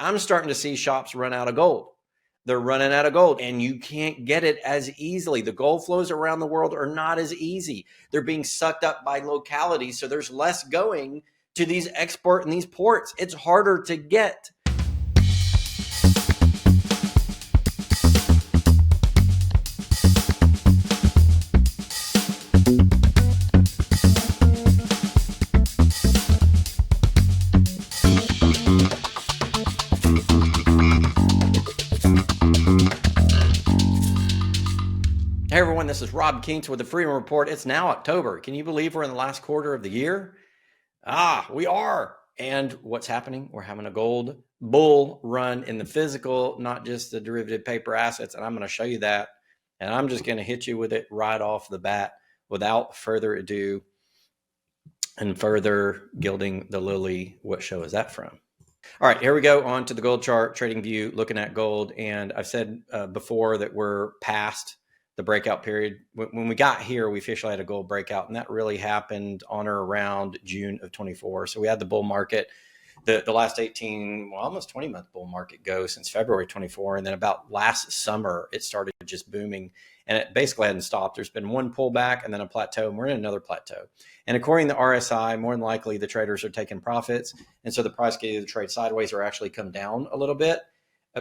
I'm starting to see shops run out of gold. They're running out of gold and you can't get it as easily. The gold flows around the world are not as easy. They're being sucked up by localities. So there's less going to these export and these ports. It's harder to get. Hey everyone, this is Rob Kientz with the Freedom Report. It's now October. Can you believe we're in the last quarter of the year? We are. And what's happening? We're having a gold bull run in the physical, not just the derivative paper assets. And I'm going to show you that. And I'm just going to hit you with it right off the bat without further ado and further gilding the lily. What show is that from? All right, here we go on to the gold chart, trading view, looking at gold. And I've said before that we're past the breakout period. When we got here, we officially had a gold breakout, and that really happened on or around June of 24. So we had the bull market, the last 18, well, almost 20-month bull market go since February 24. And then about last summer, it started just booming, and it basically hadn't stopped. There's been one pullback and then a plateau, and we're in another plateau. And according to RSI, more than likely the traders are taking profits. And so the price can either trade sideways or actually come down a little bit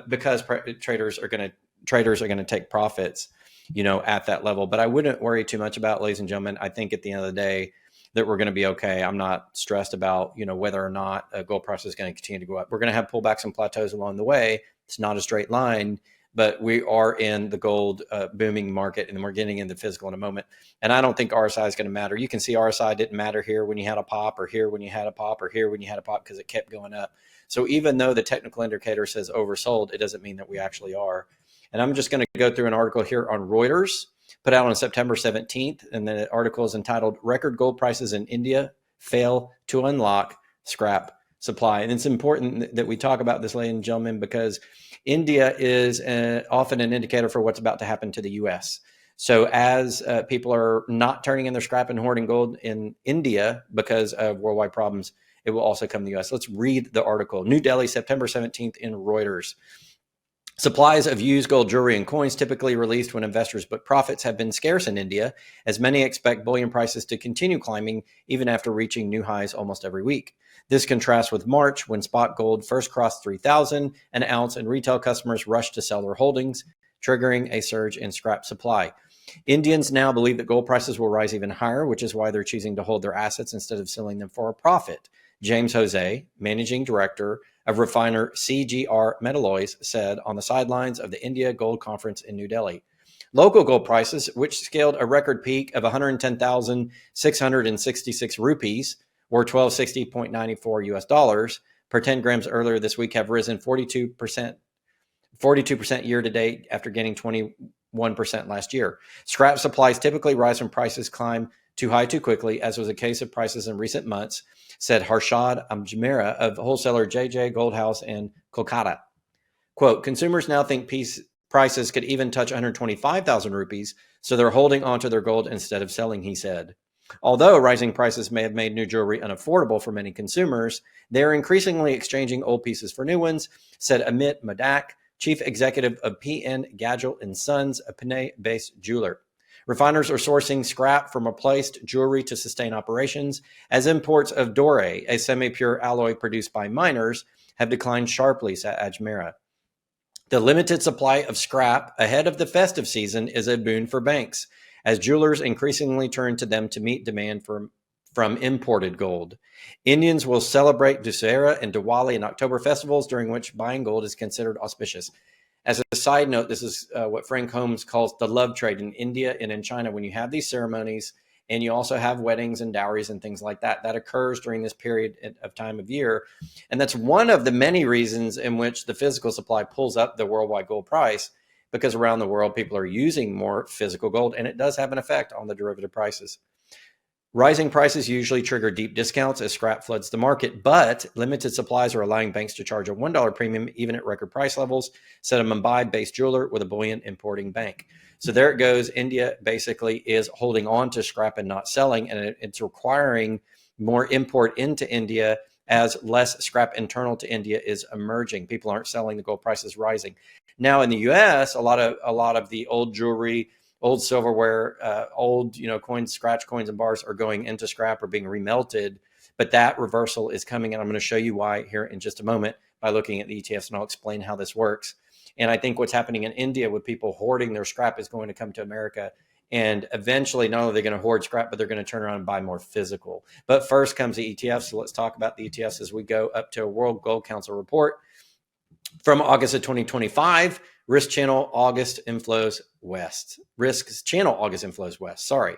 because traders are going to take profits, at that level. But I wouldn't worry too much about, ladies and gentlemen. I think at the end of the day that we're going to be okay. I'm not stressed about, whether or not gold price is going to continue to go up. We're going to have pullbacks and plateaus along the way. It's not a straight line, but we are in the gold booming market, and we're getting into physical in a moment. And I don't think RSI is going to matter. You can see RSI didn't matter here when you had a pop, or here when you had a pop, or here when you had a pop, because it kept going up. So even though the technical indicator says oversold, it doesn't mean that we actually are. And I'm just going to go through an article here on Reuters, put out on September 17th. And the article is entitled, Record Gold Prices in India Fail to Unlock Scrap Supply. And it's important that we talk about this, ladies and gentlemen, because India is often an indicator for what's about to happen to the U.S. So as people are not turning in their scrap and hoarding gold in India because of worldwide problems, it will also come to the U.S. Let's read the article. New Delhi, September 17th in Reuters. Supplies of used gold jewelry and coins typically released when investors book profits have been scarce in India, as many expect bullion prices to continue climbing even after reaching new highs almost every week. This contrasts with March, when spot gold first crossed 3,000 an ounce and retail customers rushed to sell their holdings, triggering a surge in scrap supply. Indians now believe that gold prices will rise even higher, which is why they're choosing to hold their assets instead of selling them for a profit. James Jose, managing director of refiner CGR Metalloys, said on the sidelines of the India Gold Conference in New Delhi. Local gold prices, which scaled a record peak of 110,666 rupees, or 1260.94 US dollars per 10 grams earlier this week, have risen 42% year to date after gaining 21% last year. Scrap supplies typically rise when prices climb too high too quickly, as was the case of prices in recent months, said Harshad Ajmera of wholesaler JJ Goldhouse in Kolkata. Quote, consumers now think prices could even touch 125,000 rupees, so they're holding onto their gold instead of selling, he said. Although rising prices may have made new jewelry unaffordable for many consumers, they're increasingly exchanging old pieces for new ones, said Amit Madak, chief executive of PN Gadgil and Sons, a Pune-based jeweler. Refiners are sourcing scrap from replaced jewelry to sustain operations, as imports of doré, a semi-pure alloy produced by miners, have declined sharply, said Ajmera. The limited supply of scrap ahead of the festive season is a boon for banks, as jewelers increasingly turn to them to meet demand from imported gold. Indians will celebrate Dussehra and Diwali and October festivals, during which buying gold is considered auspicious. As a side note, this is what Frank Holmes calls the love trade in India and in China. When you have these ceremonies and you also have weddings and dowries and things like that, that occurs during this period of time of year. And that's one of the many reasons in which the physical supply pulls up the worldwide gold price, because around the world, people are using more physical gold, and it does have an effect on the derivative prices. Rising prices usually trigger deep discounts as scrap floods the market, but limited supplies are allowing banks to charge a $1 premium even at record price levels, said a Mumbai-based jeweler with a bullion importing bank. So there it goes. India basically is holding on to scrap and not selling, and it's requiring more import into India as less scrap internal to India is emerging. People aren't selling, the gold price is rising. Now in the US, a lot of the old jewelry, old silverware, old coins, scratch coins and bars are going into scrap or being remelted. But that reversal is coming, and I'm going to show you why here in just a moment by looking at the ETFs, and I'll explain how this works. And I think what's happening in India with people hoarding their scrap is going to come to America. And eventually, not only are they going to hoard scrap, but they're going to turn around and buy more physical. But first comes the ETFs. So let's talk about the ETFs as we go up to a World Gold Council report from August of 2025. Risk channel August inflows west. Risk channel August inflows west. Sorry.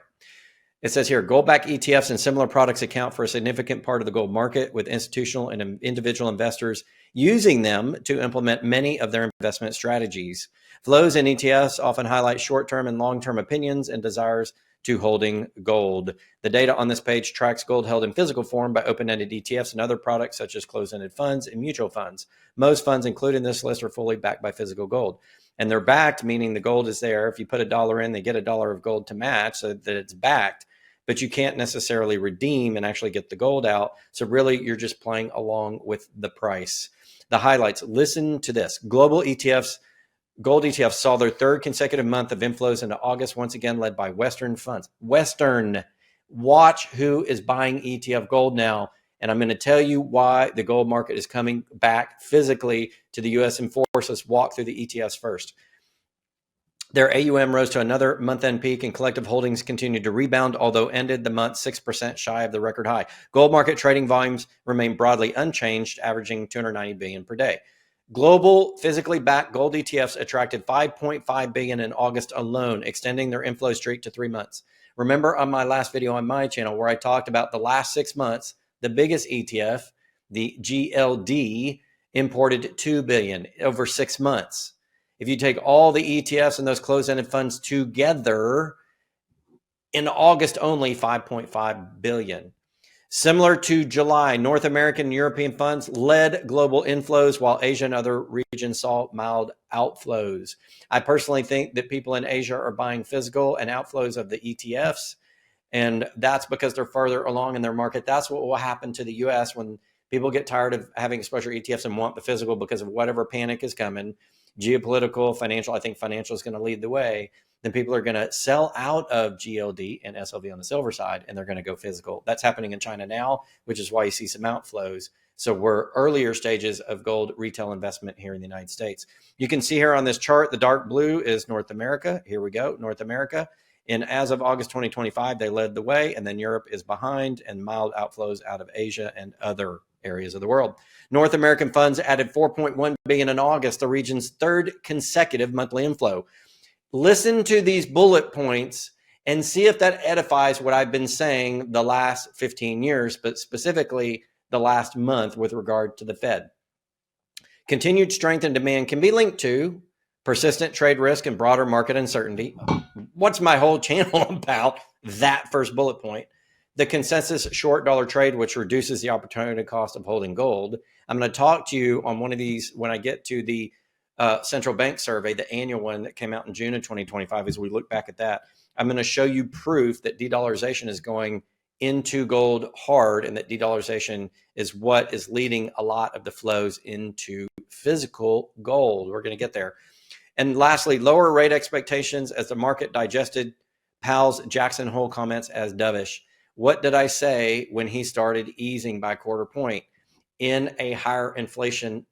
It says here, gold-backed ETFs and similar products account for a significant part of the gold market, with institutional and individual investors using them to implement many of their investment strategies. Flows in ETFs often highlight short-term and long-term opinions and desires to holding gold. The data on this page tracks gold held in physical form by open-ended ETFs and other products such as closed-ended funds and mutual funds. Most funds included in this list are fully backed by physical gold. And they're backed, meaning the gold is there. If you put $1 in, they get $1 of gold to match so that it's backed. But you can't necessarily redeem and actually get the gold out. So really, you're just playing along with the price. The highlights, listen to this. Global ETFs, gold ETFs saw their third consecutive month of inflows into August, once again led by Western funds. Western, watch who is buying ETF gold now. And I'm going to tell you why the gold market is coming back physically to the US and force us walk through the ETFs first. Their AUM rose to another month-end peak, and collective holdings continued to rebound, although ended the month 6% shy of the record high. Gold market trading volumes remain broadly unchanged, averaging 290 billion per day. Global physically backed gold ETFs attracted 5.5 billion in August alone, extending their inflow streak to 3 months. Remember on my last video on my channel where I talked about the last 6 months, the biggest ETF, the GLD, imported 2 billion over 6 months. If you take all the ETFs and those closed-ended funds together, in August only, 5.5 billion. Similar to July, North American and European funds led global inflows, while Asia and other regions saw mild outflows. I personally think that people in Asia are buying physical and outflows of the ETFs, and that's because they're further along in their market. That's what will happen to the US when people get tired of having exposure ETFs and want the physical because of whatever panic is coming. Geopolitical, financial, I think financial is going to lead the way. Then people are going to sell out of GLD and SLV on the silver side, and they're going to go physical. That's happening in China now, which is why you see some outflows. So we're earlier stages of gold retail investment here in the United States. You can see here on this chart, the dark blue is North America. Here we go, North America. And as of August 2025, they led the way, and then Europe is behind, and mild outflows out of Asia and other areas of the world. North American funds added 4.1 billion in August, the region's third consecutive monthly inflow. Listen to these bullet points and see if that edifies what I've been saying the last 15 years, but specifically the last month with regard to the Fed. Continued strength and demand can be linked to persistent trade risk and broader market uncertainty. What's my whole channel about? That first bullet point. The consensus short dollar trade, which reduces the opportunity cost of holding gold. I'm going to talk to you on one of these when I get to the central bank survey, the annual one that came out in June of 2025. As we look back at that, I'm going to show you proof that de-dollarization is going into gold hard, and that de-dollarization is what is leading a lot of the flows into physical gold. We're going to get there. And lastly, lower rate expectations as the market digested Powell's Jackson Hole comments as dovish. What did I say when he started easing by quarter point? In a higher inflation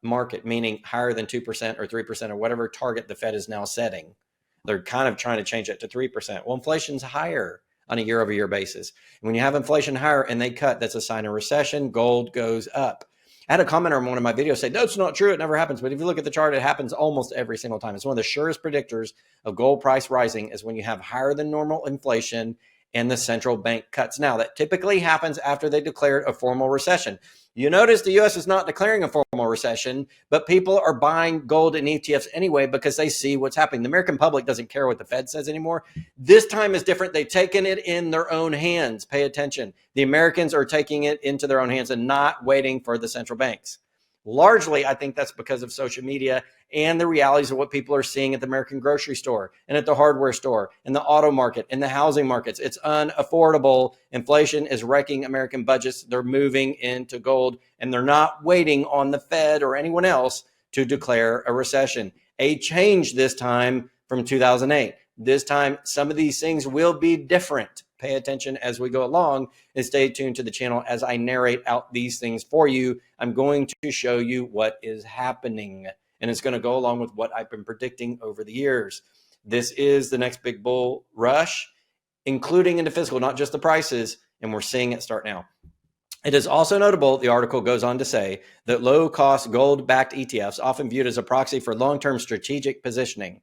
market, meaning higher than 2% or 3% or whatever target the Fed is now setting. They're kind of trying to change it to 3%. Well, inflation's higher on a year-over-year basis. And when you have inflation higher and they cut, that's a sign of recession. Gold goes up. I had a commenter on one of my videos say, no, it's not true. It never happens. But if you look at the chart, it happens almost every single time. It's one of the surest predictors of gold price rising is when you have higher than normal inflation and the central bank cuts. Now, that typically happens after they declared a formal recession. You notice the U.S. is not declaring a formal recession, but people are buying gold and ETFs anyway because they see what's happening. The American public doesn't care what the Fed says anymore. This time is different. They've taken it in their own hands. Pay attention. The Americans are taking it into their own hands and not waiting for the central banks. Largely, I think that's because of social media and the realities of what people are seeing at the American grocery store and at the hardware store and the auto market and the housing markets. It's unaffordable. Inflation is wrecking American budgets. They're moving into gold, and they're not waiting on the Fed or anyone else to declare a recession. A change this time from 2008. This time, some of these things will be different. Pay attention as we go along and stay tuned to the channel as I narrate out these things for you. I'm going to show you what is happening, and it's going to go along with what I've been predicting over the years. This is the next big bull rush, including into physical, not just the prices, and we're seeing it start now. It is also notable, the article goes on to say, that low-cost gold-backed ETFs, often viewed as a proxy for long-term strategic positioning.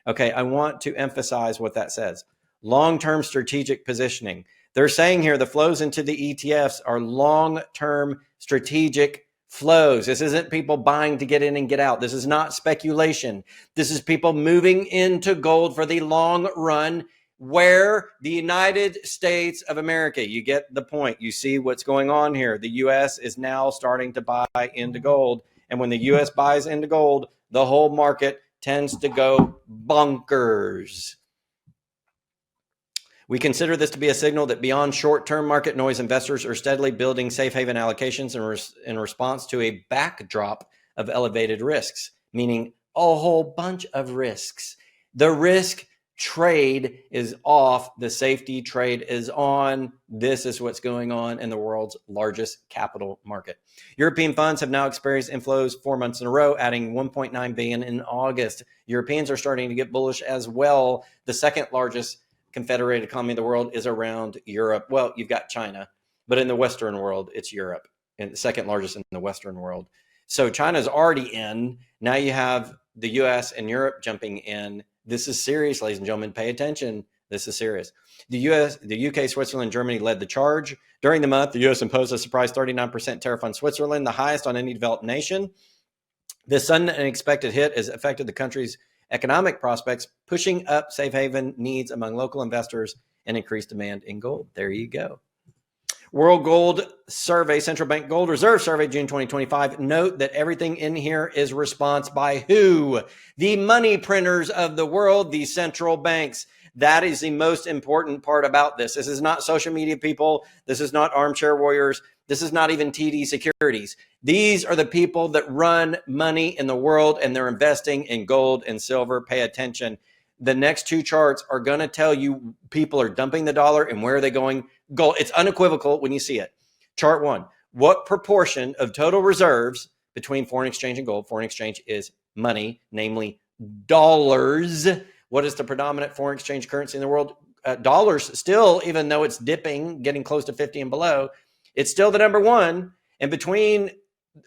Okay, I want to emphasize what that says. Long-term strategic positioning. They're saying here the flows into the ETFs are long-term strategic flows. This isn't people buying to get in and get out. This is not speculation. This is people moving into gold for the long run, where the United States of America, you get the point. You see what's going on here. The U.S. is now starting to buy into gold. And when the U.S. buys into gold, the whole market tends to go bonkers. We consider this to be a signal that beyond short-term market noise, investors are steadily building safe haven allocations in response to a backdrop of elevated risks, meaning a whole bunch of risks. The risk trade is off. The safety trade is on. This is what's going on in the world's largest capital market. European funds have now experienced inflows 4 months in a row, adding 1.9 billion in August. Europeans are starting to get bullish as well. The second largest confederated economy in the world is around Europe. Well, you've got China, but in the Western world, it's Europe, and the second largest in the Western world. So China's already in. Now you have the US and Europe jumping in. This is serious, ladies and gentlemen. Pay attention. This is serious. The UK, Switzerland, Germany led the charge. During the month, the US imposed a surprise 39% tariff on Switzerland, the highest on any developed nation. This sudden and unexpected hit has affected the country's economic prospects, pushing up safe haven needs among local investors and increased demand in gold. There you go. World Gold Survey, Central Bank Gold Reserve Survey, June 2025. Note that everything in here is response by who? The money printers of the world, the central banks. That is the most important part about this. This is not social media people. This is not armchair warriors. This is not even TD Securities. These are the people that run money in the world, and they're investing in gold and silver. Pay attention. The next two charts are going to tell you people are dumping the dollar and where are they going? Gold. It's unequivocal when you see it. Chart one, what proportion of total reserves between foreign exchange and gold? Foreign exchange is money, namely dollars. What is the predominant foreign exchange currency in the world? Dollars still, even though it's dipping, getting close to 50 and below, it's still the number one. And between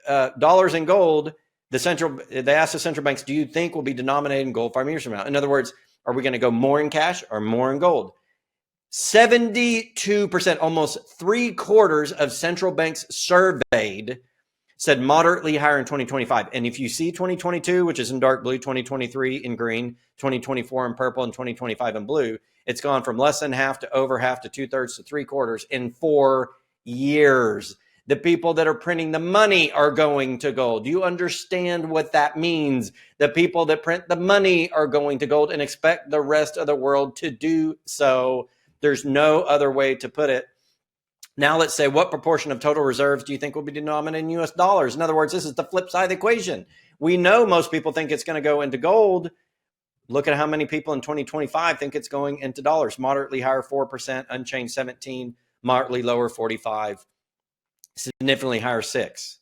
dollars and gold, they asked the central banks, do you think we'll be denominated in gold 5 years from now? In other words, are we going to go more in cash or more in gold? 72%, almost 3/4 of central banks surveyed said moderately higher in 2025. And if you see 2022, which is in dark blue, 2023 in green, 2024 in purple, and 2025 in blue, it's gone from less than half to over half to 2/3 to 3/4 in 4 years. The people that are printing the money are going to gold. Do you understand what that means? The people that print the money are going to gold and expect the rest of the world to do so. There's no other way to put it. Now let's say, what proportion of total reserves do you think will be denominated in US dollars? In other words, this is the flip side of the equation. We know most people think it's going to go into gold. Look at how many people in 2025 think it's going into dollars. Moderately higher, 4%, unchanged 17, moderately lower, 45, significantly higher, 6.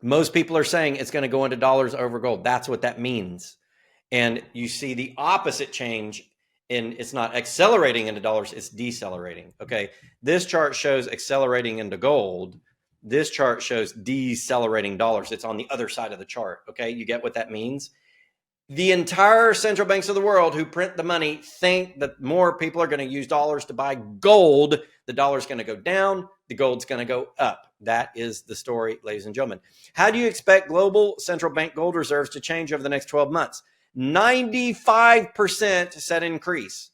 Most people are saying it's going to go into dollars over gold. That's what that means. And you see the opposite change. And it's not accelerating into dollars, it's decelerating. Okay, this chart shows accelerating into gold. This chart shows decelerating dollars. It's on the other side of the chart. Okay, you get what that means? The entire central banks of the world who print the money think that more people are going to use dollars to buy gold. The dollar's going to go down, the gold's going to go up. That is the story, ladies and gentlemen. How do you expect global central bank gold reserves to change over the next 12 months? 95% said increase.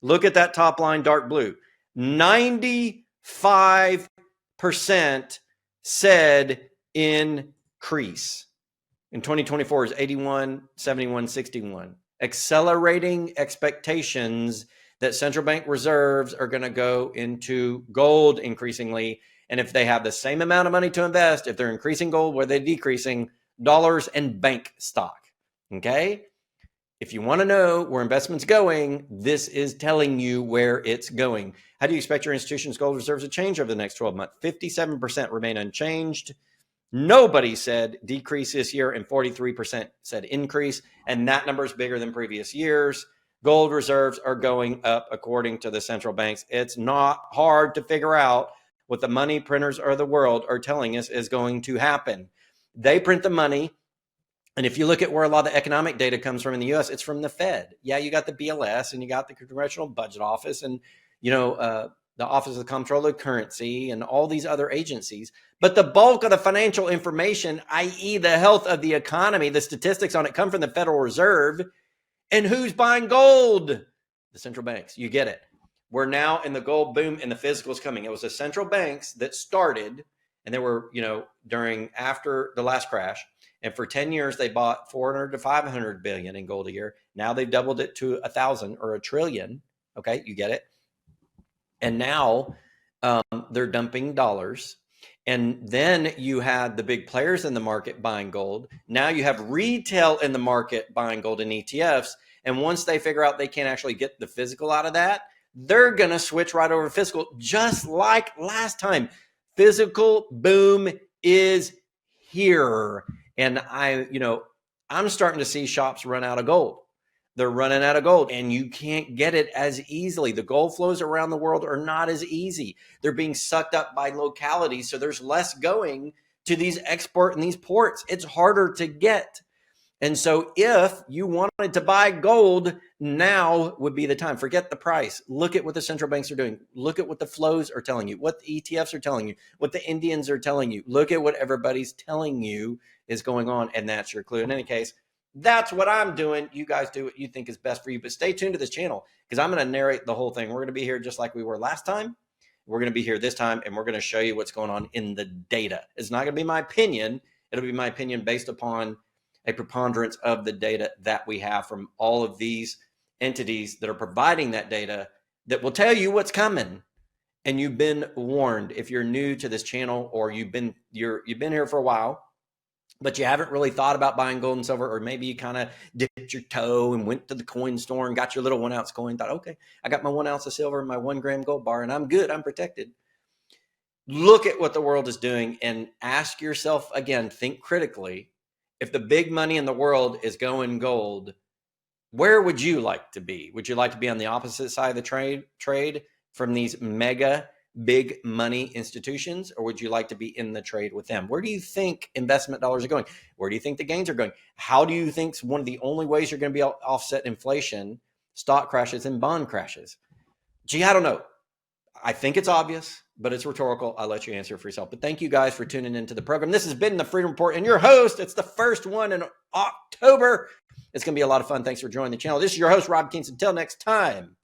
Look at that top line, dark blue. 95% said increase. In 2024 is 81, 71, 61. Accelerating expectations that central bank reserves are going to go into gold increasingly. And if they have the same amount of money to invest, if they're increasing gold, where they're decreasing dollars and bank stock. Okay. If you want to know where investment's going, this is telling you where it's going. How do you expect your institution's gold reserves to change over the next 12 months? 57% remain unchanged. Nobody said decrease this year, and 43% said increase. And that number is bigger than previous years. Gold reserves are going up according to the central banks. It's not hard to figure out what the money printers of the world are telling us is going to happen. They print the money. And if you look at where a lot of the economic data comes from in the US, it's from the Fed. Yeah, you got the BLS and you got the Congressional Budget Office and, the Office of the Comptroller of Currency and all these other agencies. But the bulk of the financial information, i.e. the health of the economy, the statistics on it come from the Federal Reserve. And who's buying gold? The central banks. You get it. We're now in the gold boom and the physical is coming. It was the central banks that started, and they were, after the last crash. And for 10 years, they bought 400 to 500 billion in gold a year. Now they've doubled it to 1,000 or 1 trillion. Okay, you get it. And now they're dumping dollars. And then you had the big players in the market buying gold. Now you have retail in the market buying gold in ETFs. And once they figure out they can't actually get the physical out of that, they're going to switch right over to physical, just like last time. Physical boom is here. And I'm starting to see shops run out of gold. They're running out of gold and you can't get it as easily. The gold flows around the world are not as easy. They're being sucked up by localities. So there's less going to these export and these ports. It's harder to get. And so if you wanted to buy gold, now would be the time. Forget the price. Look at what the central banks are doing. Look at what the flows are telling you, what the ETFs are telling you, what the Indians are telling you. Look at what everybody's telling you is going on. And that's your clue. In any case, that's what I'm doing. You guys do what you think is best for you, but stay tuned to this channel because I'm going to narrate the whole thing. We're going to be here just like we were last time. We're going to be here this time, and we're going to show you what's going on in the data. It's not going to be my opinion. It'll be my opinion based upon a preponderance of the data that we have from all of these entities that are providing that data that will tell you what's coming. And you've been warned. If you're new to this channel or you've been here for a while, but you haven't really thought about buying gold and silver, or maybe you kind of dipped your toe and went to the coin store and got your little 1 ounce coin, thought, okay, I got my 1 ounce of silver and my 1 gram gold bar and I'm good, I'm protected. Look at what the world is doing and ask yourself again, think critically. If the big money in the world is going gold, where would you like to be? Would you like to be on the opposite side of the trade from these mega big money institutions, or would you like to be in the trade with them? Where do you think investment dollars are going? Where do you think the gains are going? How do you think one of the only ways you're going to be able to offset inflation, stock crashes and bond crashes? Gee, I don't know. I think it's obvious, but it's rhetorical. I'll let you answer for yourself. But thank you guys for tuning into the program. This has been the Freedom Report and your host. It's the first one in October. It's going to be a lot of fun. Thanks for joining the channel. This is your host, Rob Kientz. Until next time.